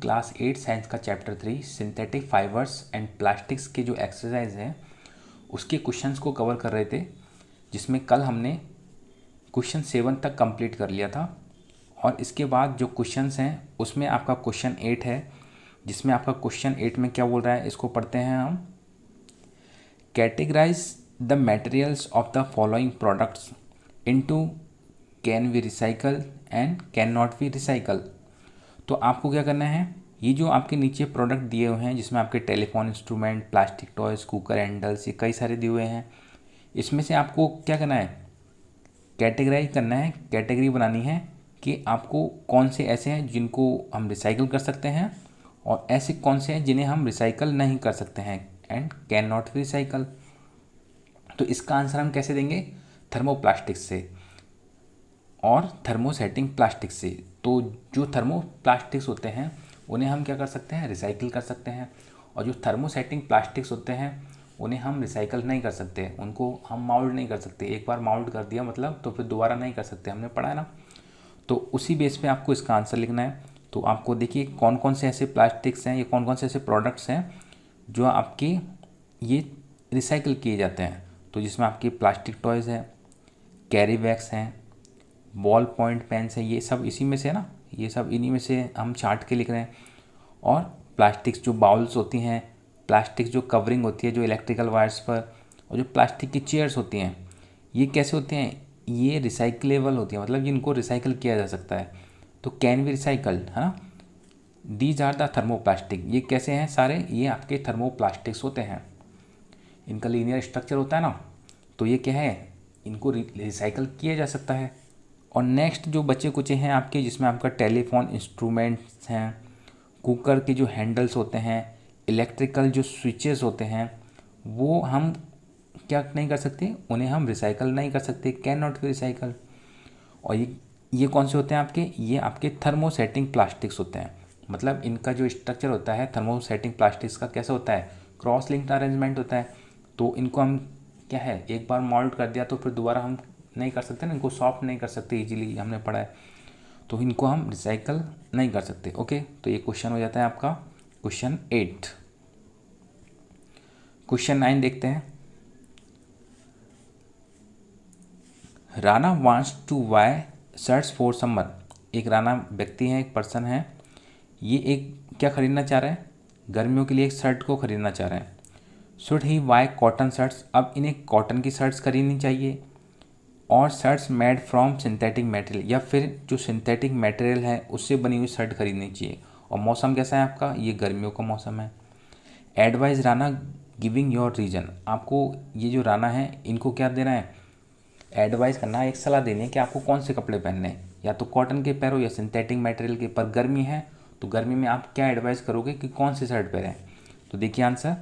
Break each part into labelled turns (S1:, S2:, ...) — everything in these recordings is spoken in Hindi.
S1: क्लास 8 साइंस का chapter 3 synthetic fibres and plastics के जो एक्सरसाइज हैं उसके क्वेश्चंस को कवर कर रहे थे, जिसमें कल हमने क्वेश्चन 7 तक कंप्लीट कर लिया था। और इसके बाद जो क्वेश्चंस हैं उसमें आपका क्वेश्चन 8 है, जिसमें आपका क्वेश्चन 8 में क्या बोल रहा है, इसको पढ़ते हैं हम। Categorize the materials of the following products into can we recycle and can not be recycle. तो आपको क्या करना है, ये जो आपके नीचे प्रोडक्ट दिए हुए हैं जिसमें आपके telephone instrument, plastic toys, cooker handles, ये कई सारे दिए हुए हैं, इसमें से आपको क्या करना है, कैटेगराइज करना है, कैटेगरी बनानी है कि आपको कौन से ऐसे हैं जिनको हम रिसाइकल कर सकते हैं और ऐसे कौन से हैं जिन्हें हम रिसाइकल नहीं कर सकते हैं and can not be recycle. तो इसका आंसर हम कैसे देंगे, थर्मोप्लास्टिक्स से और थर्मोसेटिंग प्लास्टिक से। तो जो थर्मोप्लास्टिक्स होते हैं उन्हें हम क्या कर सकते हैं, रिसाइकिल कर सकते हैं, और जो थर्मोसेटिंग प्लास्टिक्स होते हैं उन्हें हम रिसाइकिल नहीं कर सकते, उनको हम माउल्ड नहीं कर सकते। एक बार माउल्ड कर दिया मतलब तो फिर दोबारा नहीं कर सकते, हमने पढ़ा है ना। तो उसी बेस पे आपको इसका आंसर लिखना है। तो आपको देखिए कौन कौन से ऐसे प्लास्टिक्स हैं या कौन कौन से ऐसे प्रोडक्ट्स हैं जो आपके ये रिसाइकिल किए जाते हैं। तो जिसमें आपकी प्लास्टिक टॉयज़ है, कैरी बैग्स हैं, बॉल पॉइंट पेन्स है, ये सब इसी में से है ना, ये सब इन्हीं में से हम छांट के लिख रहे हैं। और प्लास्टिक्स जो बाउल्स होती हैं, प्लास्टिक जो कवरिंग होती है जो इलेक्ट्रिकल वायर्स पर, और जो प्लास्टिक की चेयर्स होती हैं, ये कैसे होते हैं, ये रिसाइकलेबल होती है, मतलब इनको रिसाइकिल किया जा सकता है। तो कैन बी रिसाइकल्ड है ना। दीज आर द थर्मोप्लास्टिक, ये कैसे हैं सारे, ये आपके थर्मोप्लास्टिक्स होते हैं, इनका लीनियर स्ट्रक्चर होता है ना। तो ये क्या है, इनको रिसाइकल किया जा सकता है। और नेक्स्ट जो बचे कुचे हैं आपके, जिसमें आपका टेलीफोन इंस्ट्रूमेंट्स हैं, कुकर के जो हैंडल्स होते हैं, इलेक्ट्रिकल जो स्विचेस होते हैं, वो हम क्या नहीं कर सकते, उन्हें हम रिसाइकल नहीं कर सकते, कैन नॉट बी रिसाइकल। और ये कौन से होते हैं आपके, ये आपके थर्मोसेटिंग प्लास्टिक्स होते हैं। मतलब इनका जो स्ट्रक्चर होता है थर्मोसेटिंग प्लास्टिक्स का कैसा होता है, क्रॉस लिंक्ड अरेंजमेंट होता है। तो इनको हम क्या है, एक बार मोल्ड कर दिया तो फिर दोबारा हम नहीं कर सकते ना, इनको सॉफ्ट नहीं कर सकते इजीली, हमने पढ़ा है। तो इनको हम रिसाइकल नहीं कर सकते। ओके, तो ये क्वेश्चन हो जाता है आपका क्वेश्चन 8। क्वेश्चन 9 देखते हैं। Rana wants to buy shirts for summer. एक राणा व्यक्ति है, एक पर्सन है, ये एक क्या खरीदना चाह रहा है, गर्मियों के लिए एक शर्ट को खरीदना चाह रहे हैं। Should he bye cotton shirts, अब इन्हें कॉटन की शर्ट्स खरीदनी चाहिए, और shirts made from synthetic material, या फिर जो सिंथेटिक मटेरियल है उससे बनी हुई शर्ट खरीदनी चाहिए। और मौसम कैसा है आपका, ये गर्मियों का मौसम है। Advise Rana giving your reason, आपको ये जो राणा है इनको क्या देना है, एडवाइस करना है, एक सलाह देनी है कि आपको कौन से कपड़े पहनने हैं, या तो कॉटन के पहनो या सिंथेटिक मटेरियल के। पर गर्मी है तो गर्मी में आप क्या एडवाइस करोगे कि कौन सी शर्ट पहने। तो देखिए answer,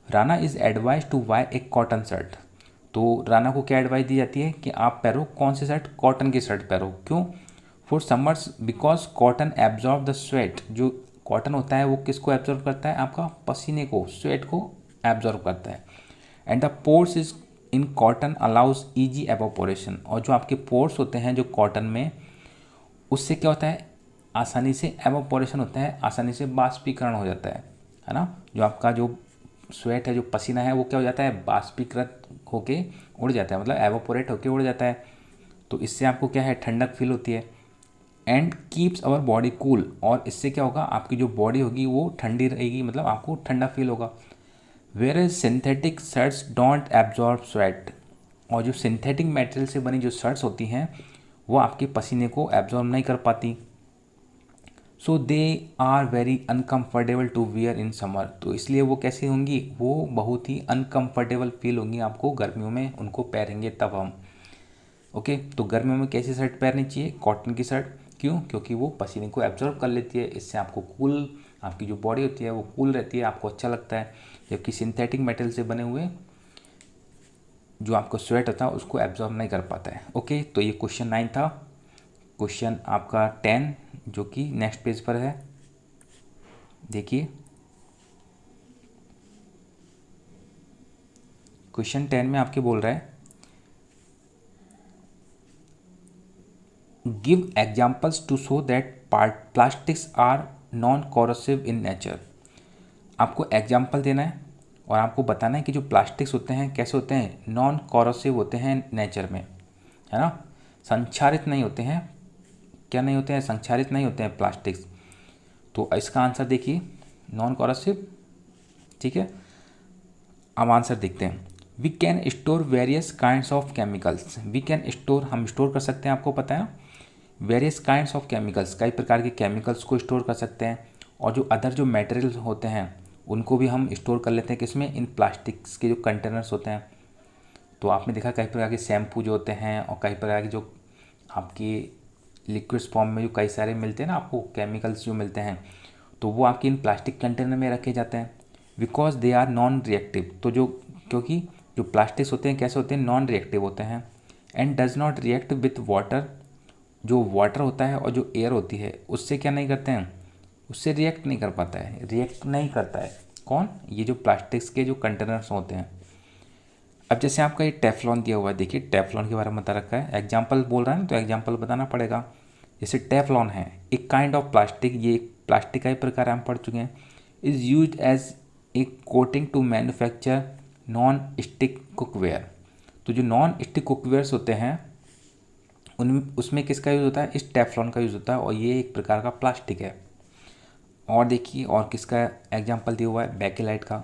S1: Rana is advise to buy a cotton shirt. तो राणा को क्या एडवाइस दी जाती है कि आप पहनो कौन सी शर्ट, कॉटन की शर्ट पहनो। क्यों, for summers because cotton absorb the sweat, जो कॉटन होता है वो किसको एब्जॉर्ब करता है, आपका पसीने को, स्वेट को एब्जॉर्ब करता है। And the pores is in cotton allows easy evaporation, और जो आपके पोर्स होते हैं जो कॉटन में, उससे क्या होता है, आसानी से एवोपोरेशन होता है, आसानी से बाष्पीकरण हो जाता है ना। जो आपका जो स्वेट है, जो पसीना है, वो क्या हो जाता है, बाष्पीकृत होके उड़ जाता है, मतलब एवोपोरेट होके उड़ जाता है। तो इससे आपको क्या है, ठंडक फील होती है। And keeps our body cool, और इससे क्या होगा, आपकी जो बॉडी होगी वो ठंडी रहेगी, मतलब आपको ठंडा फील होगा। Where as synthetic shirts don't absorb sweat, और जो सिंथेटिक मटेरियल से बनी जो शर्ट्स होती हैं वो आपके पसीने को एब्जॉर्ब नहीं कर पाती। So they are very uncomfortable to wear in summer, तो इसलिए वो कैसी होंगी, वो बहुत ही अनकम्फर्टेबल फील होंगी आपको गर्मियों में, उनको पहनेंगे तब हम। ओके, तो गर्मियों में कैसी शर्ट पहननी चाहिए, कॉटन की शर्ट। क्यों, क्योंकि वो पसीने को एब्जॉर्ब कर लेती है, इससे आपको कूल, आपकी जो बॉडी होती है वो कूल रहती है, आपको अच्छा लगता है। जबकि सिंथेटिक मेटल से बने हुए जो आपको स्वेट होता है उसको एब्जॉर्ब नहीं कर पाता है। ओके, तो ये क्वेश्चन 9 था। क्वेश्चन आपका 10 जो कि नेक्स्ट पेज पर है, देखिए क्वेश्चन 10 में आपके बोल रहा है, give examples to show that plastics are non corrosive in nature. आपको एग्जाम्पल देना है और आपको बताना है कि जो प्लास्टिक्स होते हैं कैसे होते हैं, नॉन कोरोसिव होते हैं नेचर में, है ना, संक्षारित नहीं होते हैं। क्या नहीं होते हैं? संक्षारित नहीं होते हैं प्लास्टिक्स। तो इसका आंसर देखिए नॉन कोरोसिव। ठीक है, अब आंसर देखते हैं। We can store various kinds of chemicals. We can store, हम स्टोर कर सकते हैं, आपको पता है ना, वेरियस काइंड्स ऑफ केमिकल्स, कई प्रकार के केमिकल्स को स्टोर कर सकते हैं। और जो अदर जो मटेरियल होते हैं उनको भी हम स्टोर कर लेते हैं, किसमें? इन प्लास्टिक्स के जो कंटेनर्स होते हैं। तो आपने देखा कई प्रकार के शैम्पू जो होते हैं और कई प्रकार के जो आपकी लिक्विड्स फॉर्म में जो कई सारे मिलते हैं ना आपको केमिकल्स जो मिलते हैं, तो वो आपके इन प्लास्टिक कंटेनर में रखे जाते हैं। Because they are non reactive, तो जो क्योंकि जो प्लास्टिक्स होते हैं कैसे होते हैं? नॉन रिएक्टिव होते हैं। And does not react with water, जो वाटर होता है और जो एयर होती है उससे क्या नहीं करते हैं? उससे रिएक्ट नहीं कर पाता है, रिएक्ट नहीं करता है। कौन? ये जो प्लास्टिक्स के जो कंटेनर्स होते हैं। अब जैसे आपका ये टेफ्लॉन दिया हुआ है, देखिए टेफ्लॉन के बारे में बता रखा है, एग्जाम्पल बोल रहा है ना, तो एग्जाम्पल बताना पड़ेगा। जैसे टेफ्लॉन है एक काइंड ऑफ प्लास्टिक, ये एक प्लास्टिक का ही प्रकार हम पढ़ चुके हैं। Is use as a coating to manufacture non stick cookware. तो जो नॉन स्टिक कुकवेयर्स होते हैं उन उसमें किसका यूज़ होता है? इस टेफ्लॉन का यूज़ होता है, और ये एक प्रकार का प्लास्टिक है। और देखिए और किसका एग्जाम्पल दिया हुआ है? बेकेलाइट का।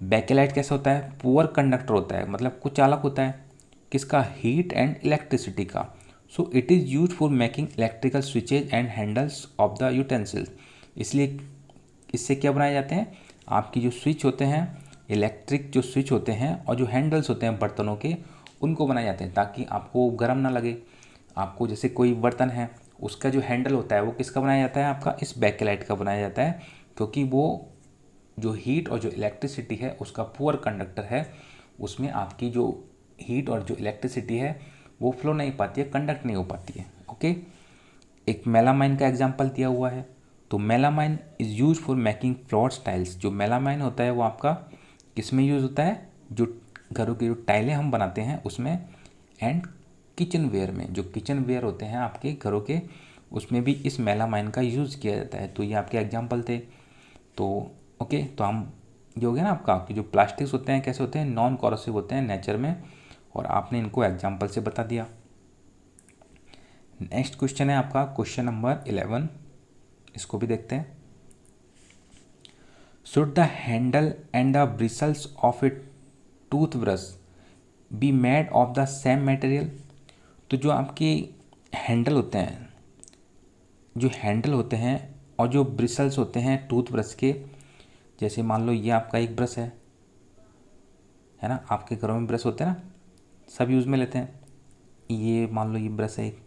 S1: बेकेलाइट कैसे होता है? पुअर कंडक्टर होता है, मतलब कुछ चालक होता है। किसका? हीट एंड इलेक्ट्रिसिटी का। So it is use for making electrical switches and handles of the utensils. इसलिए इससे क्या बनाए जाते हैं? आपकी जो स्विच होते हैं, इलेक्ट्रिक जो स्विच होते हैं और जो हैंडल्स होते हैं बर्तनों के, उनको बनाए जाते हैं ताकि आपको गर्म ना लगे। आपको जैसे कोई बर्तन है उसका जो हैंडल होता है वो किसका बनाया जाता है? आपका इस बेकेलाइट का बनाया जाता है, क्योंकि वो जो हीट और जो इलेक्ट्रिसिटी है उसका पुअर कंडक्टर है। उसमें आपकी जो हीट और जो इलेक्ट्रिसिटी है वो फ्लो नहीं पाती है, कंडक्ट नहीं हो पाती है। ओके, एक मेलामाइन का एग्जांपल दिया हुआ है। तो melamine is use for making floor tiles. जो मेलामाइन होता है वो आपका किस में यूज़ होता है? जो घरों की जो टाइलें हम बनाते हैं उसमें, एंड किचन वेयर में, जो किचन वेयर होते हैं आपके घरों के, उसमें भी इस मेलामाइन का यूज़ किया जाता है। तो ये आपके एग्जांपल थे। तो ओके, तो हम ये हो गया ना आपका कि जो प्लास्टिक्स होते हैं कैसे होते हैं? नॉन कोरोसिव होते हैं नेचर में, और आपने इनको एग्जांपल से बता दिया। नेक्स्ट क्वेश्चन है आपका क्वेश्चन नंबर 11, इसको भी देखते हैं। Should the handle and the bristles of A toothbrush be made of the same material. तो जो आपके हैंडल होते हैं, जो हैंडल होते हैं और जो ब्रिसल्स होते हैं टूथब्रश के, जैसे मान लो ये आपका एक ब्रश है ना, आपके घरों में ब्रश होते हैं ना, सब यूज़ में लेते हैं। ये मान लो ये ब्रश है एक,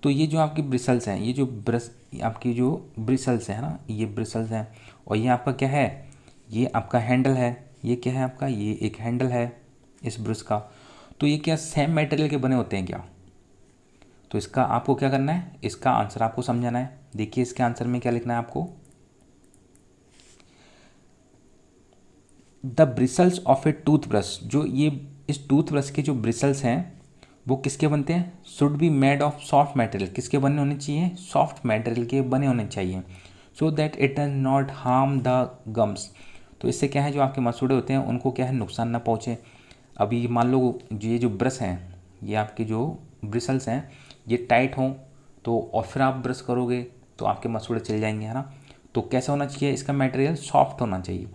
S1: तो ये जो आपकी ब्रिसल्स हैं, ये जो ब्रश आपकी जो ब्रिसल्स है ना, ये ब्रिसल्स हैं, और ये आपका क्या है? ये आपका हैंडल है। ये क्या है आपका? ये एक हैंडल है इस ब्रश का। तो ये क्या सेम मटेरियल के बने होते हैं क्या? तो इसका आपको क्या करना है? इसका आंसर आपको समझाना है। देखिए इसके आंसर में क्या लिखना है आपको। The bristles of A toothbrush, जो ये इस टूथब्रश के जो ब्रिसल्स हैं वो किसके बनते हैं? Should be made of soft material. किसके बने होने चाहिए? सॉफ्ट मटेरियल के बने होने चाहिए। So that it does not harm the gums. तो इससे क्या है, जो आपके मसूड़े होते हैं उनको क्या है, नुकसान ना पहुँचे। अभी मान लो ये जो ब्रश हैं, ये आपके जो ब्रिसल्स हैं ये टाइट हों तो, और फिर आप ब्रश करोगे तो आपके मसूड़े चल जाएंगे, है ना। तो कैसा होना चाहिए? इसका मटेरियल सॉफ्ट होना चाहिए।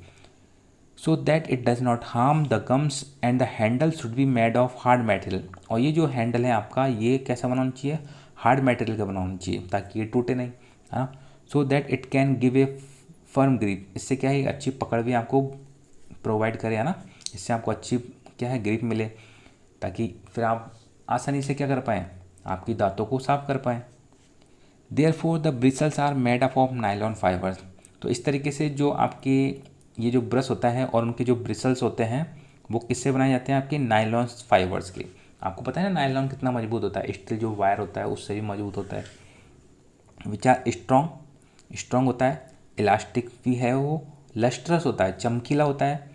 S1: So that it does not harm the gums and the handle should be made of hard material. और ये जो हैंडल है आपका ये कैसा बनाना चाहिए? हार्ड मटेरियल का बनाना चाहिए ताकि ये टूटे नहीं, है ना। So that it can give a firm grip. इससे क्या है, अच्छी पकड़ भी आपको प्रोवाइड करे, है ना। इससे आपको अच्छी क्या है, ग्रिप मिले, ताकि फिर आप आसानी से क्या कर पाएँ, आपकी दांतों को साफ कर पाएँ। Therefore the bristles are made up of nylon fibres. तो इस तरीके से जो आपके ये जो ब्रश होता है और उनके जो ब्रिसल्स होते हैं वो किससे बनाए जाते हैं? आपके नायलॉन फाइबर्स के। आपको पता है ना नायलॉन कितना मजबूत होता है, स्टील जो वायर होता है उससे भी मजबूत होता है। विच आर स्ट्रॉन्ग होता है, इलास्टिक भी है, वो लस्ट्रस होता है, चमकीला होता है,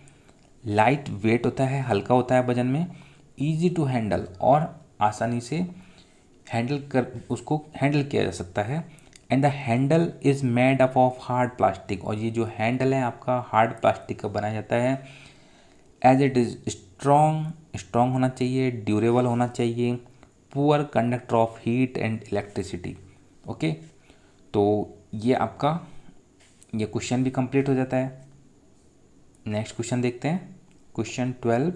S1: लाइट वेट होता है, हल्का होता है वजन में, ईजी टू हैंडल और आसानी से उसको हैंडल किया जा सकता है, and the handle is made up of hard plastic, और ये जो हैंडल है आपका हार्ड प्लास्टिक का बनाया जाता है। एज इट इज़ स्ट्रॉन्ग होना चाहिए, ड्यूरेबल होना चाहिए, poor conductor of heat and electricity. Okay, तो ये आपका ये क्वेश्चन भी कंप्लीट हो जाता है। नेक्स्ट क्वेश्चन देखते हैं, question 12।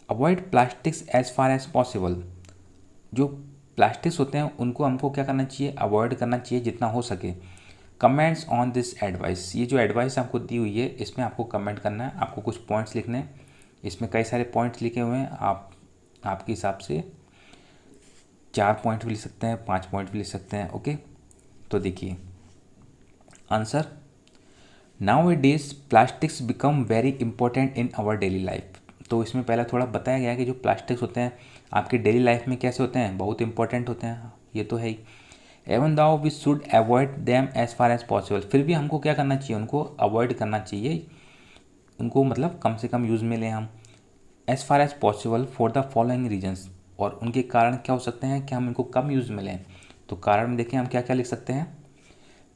S1: Avoid plastics as far as possible. जो प्लास्टिक्स होते हैं उनको हमको क्या करना चाहिए, अवॉइड करना चाहिए जितना हो सके। कमेंट्स ऑन दिस एडवाइस, ये जो एडवाइस आपको दी हुई है इसमें आपको कमेंट करना है, आपको कुछ पॉइंट्स लिखने हैं। इसमें कई सारे पॉइंट्स लिखे हुए हैं, आपके हिसाब से 4 पॉइंट भी लिख सकते हैं, 5 पॉइंट भी लिख सकते हैं। ओके, तो देखिए answer, nowadays plastics become very important in our daily life. तो इसमें पहला थोड़ा बताया गया है कि जो प्लास्टिक्स होते हैं आपके डेली लाइफ में कैसे होते हैं, बहुत इंपॉर्टेंट होते हैं, ये तो है ही। Even though we should avoid them as far as possible, फिर भी हमको क्या करना चाहिए, उनको अवॉइड करना चाहिए, उनको मतलब कम से कम यूज़ में लें हम। As far as possible for the following reasons, और उनके कारण क्या हो सकते हैं कि हम इनको कम यूज़ में लें। तो कारण में देखें हम क्या क्या लिख सकते हैं।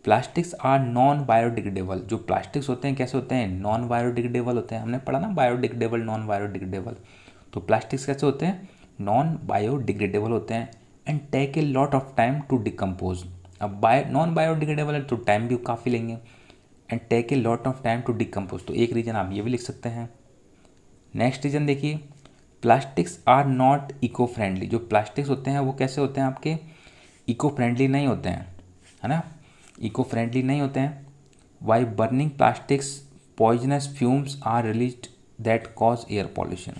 S1: प्लास्टिक्स आर नॉन बायोडिग्रेडेबल, जो प्लास्टिक्स होते हैं कैसे होते हैं, नॉन बायोडिग्रेडेबल होते हैं। हमने पढ़ा ना बायोडिग्रेडेबल नॉन बायोडिग्रेडेबल, तो प्लास्टिक्स कैसे होते हैं, नॉन बायोडिग्रेडेबल होते हैं। And take a lot of time to decompose, अब नॉन बायोडिग्रेडेबल है तो टाइम भी काफ़ी लेंगे। And take a lot of time to decompose, तो एक रीज़न आप ये भी लिख सकते हैं। नेक्स्ट रीज़न देखिए, plastics are not eco friendly, जो प्लास्टिक्स होते हैं वो कैसे होते हैं आपके, इको फ्रेंडली नहीं होते हैं, है ना, इको फ्रेंडली नहीं होते हैं। Why burning plastics poisonous fumes are released that cause air pollution,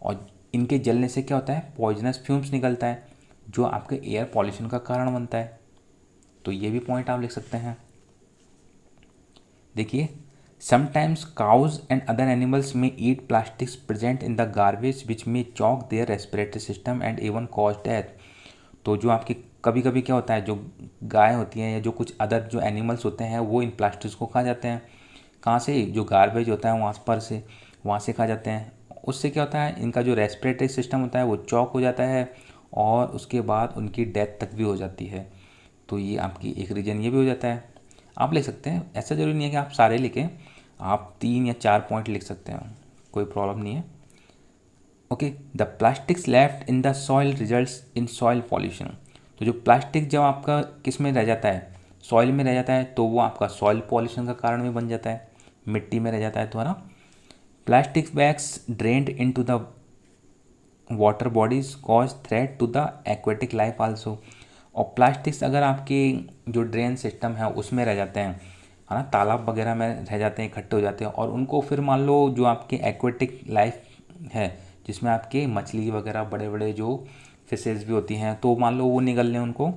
S1: और इनके जलने से क्या होता है, पॉइजनस फ्यूम्स निकलता है जो आपके एयर पॉल्यूशन का कारण बनता है। तो ये भी पॉइंट आप लिख सकते हैं। देखिए, sometimes cows and other animals में eat plastics present in the garbage which में choke their respiratory system and even cause death. तो जो आपकी कभी कभी क्या होता है, जो गाय होती हैं या जो कुछ अदर जो एनिमल्स होते हैं वो इन प्लास्टिक्स को खा जाते हैं। कहाँ से, जो गार्बेज होता है वहाँ से खा जाते हैं। उससे क्या होता है, इनका जो रेस्पिरेटरी सिस्टम होता है वो चॉक हो जाता है और उसके बाद उनकी डेथ तक भी हो जाती है। तो ये आपकी एक रीज़न ये भी हो जाता है। आप लिख सकते हैं, ऐसा ज़रूरी नहीं है कि आप सारे लिखें, आप 3 या 4 पॉइंट लिख सकते हैं, कोई प्रॉब्लम नहीं है। Okay, the plastics left in the soil results in soil pollution. तो जो प्लास्टिक जब आपका किस में रह जाता है, सॉइल में रह जाता है, तो वो आपका सॉइल पॉल्यूशन का कारण भी बन जाता है, मिट्टी में रह जाता है तो, है ना। Plastic bags drained in to the water bodies cause threat to the aquatic life also. और प्लास्टिक्स अगर आपके जो ड्रेन सिस्टम है उसमें रह जाते हैं, है ना, तालाब वगैरह में रह जाते हैं, इकट्ठे हो जाते हैं, और उनको फिर मान लो जो आपके एक्वेटिक लाइफ है जिसमें आपके मछली वगैरह बड़े बड़े जो फिशेज भी होती हैं, तो मान लो वो निगल लें उनको,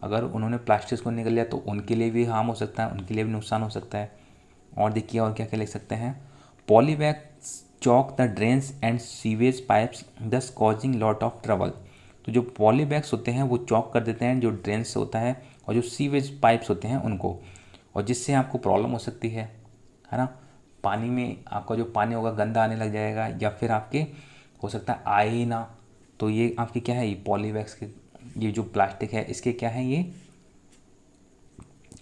S1: अगर उन्होंने प्लास्टिक्स को निगल लिया तो उनके लिए भी हार्म हो सकता है, उनके लिए भी नुकसान हो सकता है। और देखिए और क्या क्या लिख सकते हैं, polybags chalk the drains and sewage pipes दस कॉजिंग लॉट ऑफ ट्रबल। तो जो पॉलीबैग्स होते हैं वो चॉक कर देते हैं जो ड्रेन्स होता है और जो सीवेज पाइप्स होते हैं उनको, और जिससे आपको प्रॉब्लम हो सकती है ना। पानी में आपका जो पानी होगा गंदा आने लग जाएगा, या फिर आपके हो सकता है आए ही ना। तो ये आपके क्या है, ये पॉलीबैग्स के ये जो प्लास्टिक है इसके क्या है, ये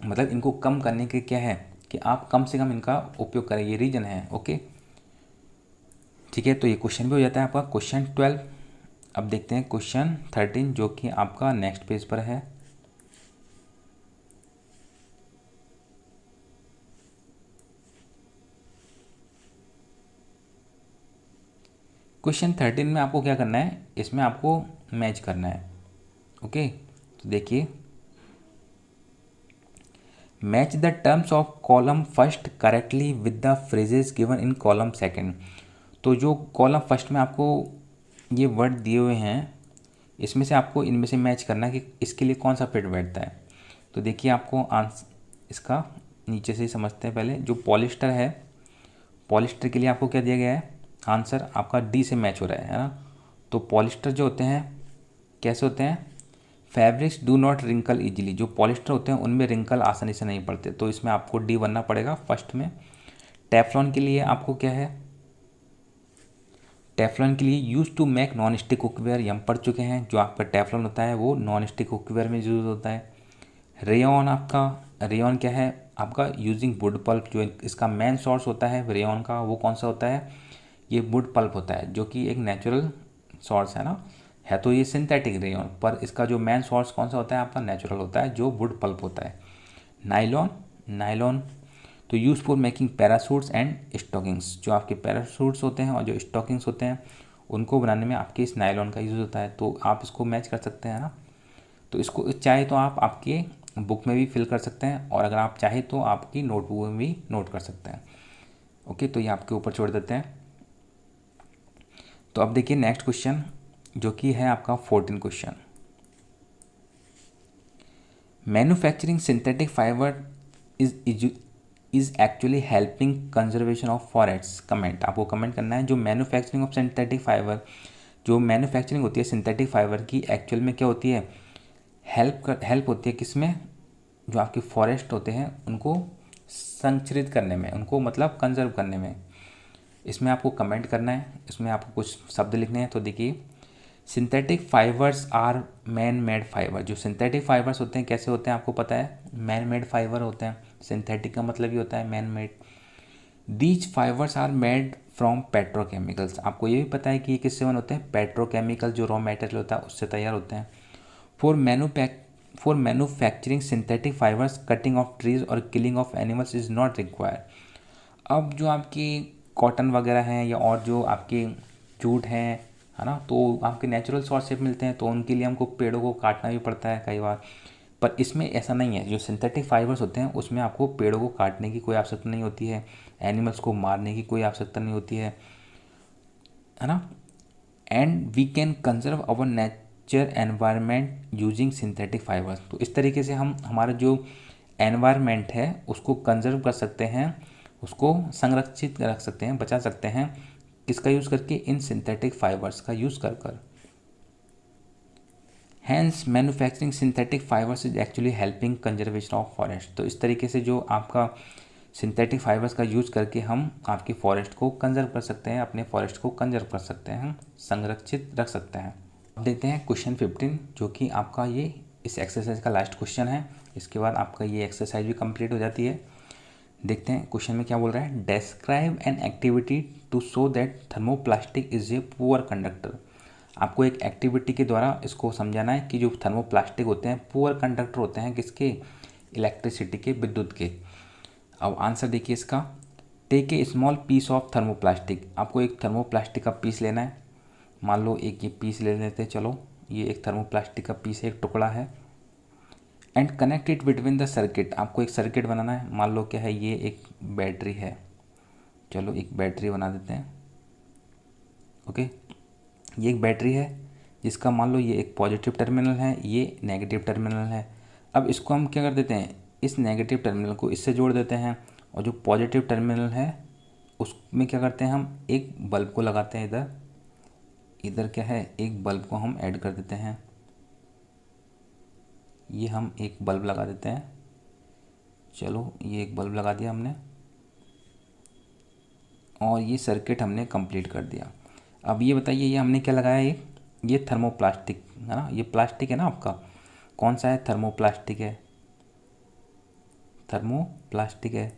S1: मतलब इनको कम करने के क्या है कि आप कम से कम इनका उपयोग करें, ये रीज़न है। ओके, ठीक है, तो ये क्वेश्चन भी हो जाता है आपका क्वेश्चन 12। अब देखते हैं क्वेश्चन 13 जो कि आपका नेक्स्ट पेज पर है। क्वेश्चन 13 में आपको क्या करना है, इसमें आपको मैच करना है। ओके, तो देखिए, match the terms of column first correctly with the phrases given in column second. तो जो कॉलम फर्स्ट में आपको ये वर्ड दिए हुए हैं इसमें से आपको इनमें से मैच करना है कि इसके लिए कौन सा फिट बैठता है। तो देखिए आपको आंसर इसका नीचे से ही समझते हैं। पहले जो पॉलिस्टर है, पॉलिस्टर के लिए आपको क्या दिया गया है, आंसर आपका डी से मैच हो रहा है ना। तो पॉलिस्टर जो होते हैं कैसे होते हैं, fabrics do not wrinkle easily, जो पॉलिस्टर होते हैं उनमें रिंकल आसानी से नहीं पड़ते, तो इसमें आपको डी बनना पड़ेगा फर्स्ट में। टेफ्लॉन के लिए आपको क्या है, टेफ्लॉन के लिए use to make non stick cookware, ये हम पढ़ चुके हैं। जो आपका टेफ्लॉन होता है वो नॉन स्टिक कुकवेयर में यूज होता है। रेयॉन, आपका रेयॉन क्या है आपका, यूजिंग वुड पल्प, जो इसका मेन सोर्स होता है रेयॉन का वो कौन सा होता है, ये वुड पल्प होता है, जो कि एक नेचुरल सोर्स है ना, है तो ये सिंथेटिक रेयॉन, पर इसका जो मेन सोर्स कौन सा होता है आपका, नेचुरल होता है, जो वुड पल्प होता है। नाइलॉन, नाइलॉन तो use for making parachutes and stockings, जो आपके पैरासूट्स होते हैं और जो स्टॉकिंग्स होते हैं उनको बनाने में आपके इस नायलॉन का यूज़ होता है। तो आप इसको मैच कर सकते हैं ना, तो इसको चाहे तो आप आपके बुक में भी फिल कर सकते हैं और अगर आप चाहे तो आपकी नोटबुक में भी नोट कर सकते हैं। ओके, तो ये आपके ऊपर छोड़ देते हैं। तो अब देखिए नेक्स्ट क्वेश्चन जो कि है आपका 14 question. Manufacturing synthetic fibre is actually helping conservation of forests. Comment, आपको कमेंट करना है जो मैन्युफैक्चरिंग ऑफ सिंथेटिक फाइबर, जो मैन्युफैक्चरिंग होती है सिंथेटिक फाइबर की, एक्चुअल में क्या होती है, हेल्प होती है किसमें, जो आपके फॉरेस्ट होते हैं उनको संरक्षित करने में, उनको मतलब कंजर्व करने में। इसमें आपको कमेंट करना है, इसमें आपको कुछ शब्द लिखने हैं। तो देखिए, synthetic fibres are man made fibre. जो सिंथेटिक फाइबर्स होते हैं कैसे होते हैं आपको पता है, मैन मेड फाइबर होते हैं। सिंथेटिक का मतलब ही होता है man made. These fibres are made from petrochemicals. आपको ये भी पता है कि ये किससे बने होते हैं, पेट्रोकेमिकल जो रॉ मटेरियल होता है उससे तैयार होते हैं। For manufacturing synthetic fibres cutting of trees और killing of animals is not required. अब जो आपकी कॉटन वगैरह हैं या और जो आपके जूट हैं, है ना, तो आपके नेचुरल सोर्स से मिलते हैं, तो उनके लिए हमको पेड़ों को काटना भी पड़ता है कई बार। पर इसमें ऐसा नहीं है, जो सिंथेटिक फाइबर्स होते हैं उसमें आपको पेड़ों को काटने की कोई आवश्यकता नहीं होती है, एनिमल्स को मारने की कोई आवश्यकता नहीं होती है ना। And we can conserve our nature environment using synthetic fibres. तो इस तरीके से हम हमारा जो एनवायरनमेंट है उसको कंजर्व कर सकते हैं, उसको संरक्षित रख सकते हैं, बचा सकते हैं, किसका यूज़ करके, इन सिंथेटिक फाइबर्स का यूज़ कर। Hence manufacturing synthetic fibres is actually helping conservation of forest. तो इस तरीके से जो आपका सिंथेटिक फाइबर्स का यूज़ करके हम आपकी फॉरेस्ट को कंजर्व कर सकते हैं, अपने फॉरेस्ट को कंजर्व कर सकते हैं, संरक्षित रख सकते हैं। अब देखते हैं क्वेश्चन 15 जो कि आपका ये इस एक्सरसाइज का लास्ट क्वेश्चन है। इसके बाद आपका ये एक्सरसाइज भी कंप्लीट हो जाती है। देखते हैं क्वेश्चन में क्या बोल रहा है। Describe an activity to show that thermoplastic is a poor conductor. आपको एक एक्टिविटी के द्वारा इसको समझाना है कि जो थर्मोप्लास्टिक होते हैं पुअर कंडक्टर होते हैं, किसके, इलेक्ट्रिसिटी के, विद्युत के। अब आंसर देखिए इसका, take a small piece of thermoplastic. आपको एक थर्मोप्लास्टिक का पीस लेना है, मान लो एक ये पीस ले लेते हैं, चलो ये एक थर्मोप्लास्टिक का पीस है, एक टुकड़ा है। And connect it between the circuit. आपको एक सर्किट बनाना है, मान लो क्या है, ये एक बैटरी है, चलो एक बैटरी बना देते हैं। ओके, ये एक बैटरी है जिसका मान लो ये एक पॉजिटिव टर्मिनल है, ये नेगेटिव टर्मिनल है। अब इसको हम क्या कर देते हैं, इस नेगेटिव टर्मिनल को इससे जोड़ देते हैं और जो पॉजिटिव टर्मिनल है उसमें क्या करते हैं, हम एक बल्ब को लगाते हैं। इधर इधर क्या है, एक बल्ब को हम ऐड कर देते हैं, ये हम एक बल्ब लगा देते हैं। चलो ये एक बल्ब लगा दिया हमने और ये सर्किट हमने कंप्लीट कर दिया। अब ये बताइए, ये हमने क्या लगाया, ये थर्मोप्लास्टिक है ना, ये प्लास्टिक है ना आपका, कौन सा है, थर्मोप्लास्टिक है, थर्मोप्लास्टिक है।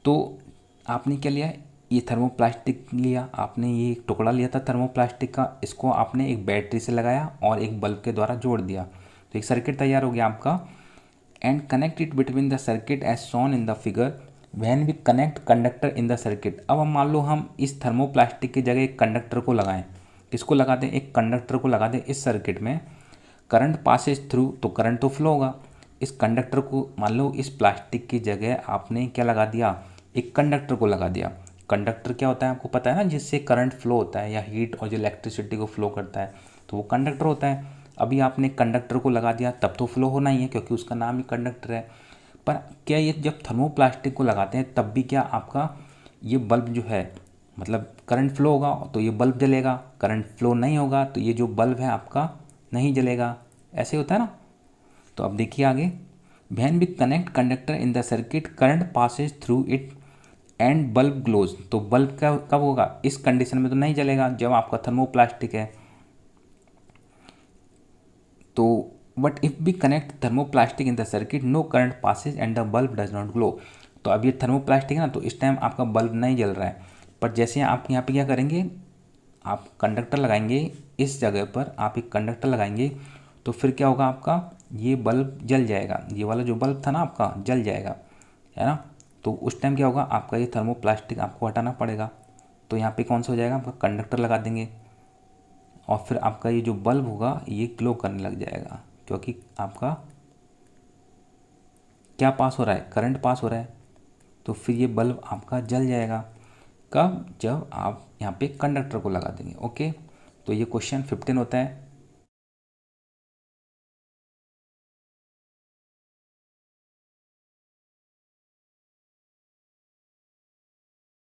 S1: तो आपने क्या लिया, ये थर्मोप्लास्टिक लिया आपने, ये एक टुकड़ा लिया था थर्मोप्लास्टिक का, इसको आपने एक बैटरी से लगाया और एक बल्ब के द्वारा जोड़ दिया, तो एक सर्किट तैयार हो गया आपका। And connect it between the circuit as shown in the figure when we connect conductor in the circuit. अब हम मान लो हम इस थर्मोप्लास्टिक की जगह एक कंडक्टर को लगाएं, किसको लगा दें, एक कंडक्टर को लगा दें इस सर्किट में, करंट पासेज थ्रू, तो करंट तो फ्लो होगा। इस कंडक्टर को मान लो इस प्लास्टिक की जगह आपने क्या लगा दिया, एक कंडक्टर को लगा दिया। कंडक्टर क्या होता है आपको पता है ना, जिससे करंट फ्लो होता है या हीट और जो इलेक्ट्रिसिटी को फ्लो करता है, तो वो कंडक्टर होता है। अभी आपने कंडक्टर को लगा दिया तब तो फ्लो होना ही है क्योंकि उसका नाम ही कंडक्टर है। पर क्या ये जब थर्मोप्लास्टिक को लगाते हैं तब भी क्या आपका ये बल्ब जो है, मतलब करंट फ्लो होगा तो ये बल्ब जलेगा, करंट फ्लो नहीं होगा तो ये जो बल्ब है आपका नहीं जलेगा, ऐसे होता है ना। तो अब देखिए आगे, when we connect conductor in the circuit current passes through it and bulb glows, तो बल्ब का कब होगा, इस कंडीशन में तो नहीं जलेगा जब आपका थर्मोप्लास्टिक है। तो but if we connect thermoplastic in the circuit no current passes and the bulb does not glow. तो अब ये थर्मोप्लास्टिक है ना, तो इस टाइम आपका बल्ब नहीं जल रहा है। पर जैसे आप यहाँ पे क्या करेंगे, आप कंडक्टर लगाएंगे, इस जगह पर आप एक कंडक्टर लगाएंगे, तो फिर क्या होगा, आपका ये बल्ब जल जाएगा, ये वाला जो बल्ब था ना आपका जल जाएगा, है ना। तो उस टाइम क्या होगा, आपका ये थर्मोप्लास्टिक आपको हटाना पड़ेगा। तो यहाँ पे कौन सा हो जाएगा, आपका कंडक्टर लगा देंगे और फिर आपका ये जो बल्ब होगा ये ग्लो करने लग जाएगा, क्योंकि आपका क्या पास हो रहा है, करंट पास हो रहा है। तो फिर ये बल्ब आपका जल जाएगा। कब, जब आप यहाँ पे कंडक्टर को लगा देंगे। ओके, तो ये क्वेश्चन 15 होता है।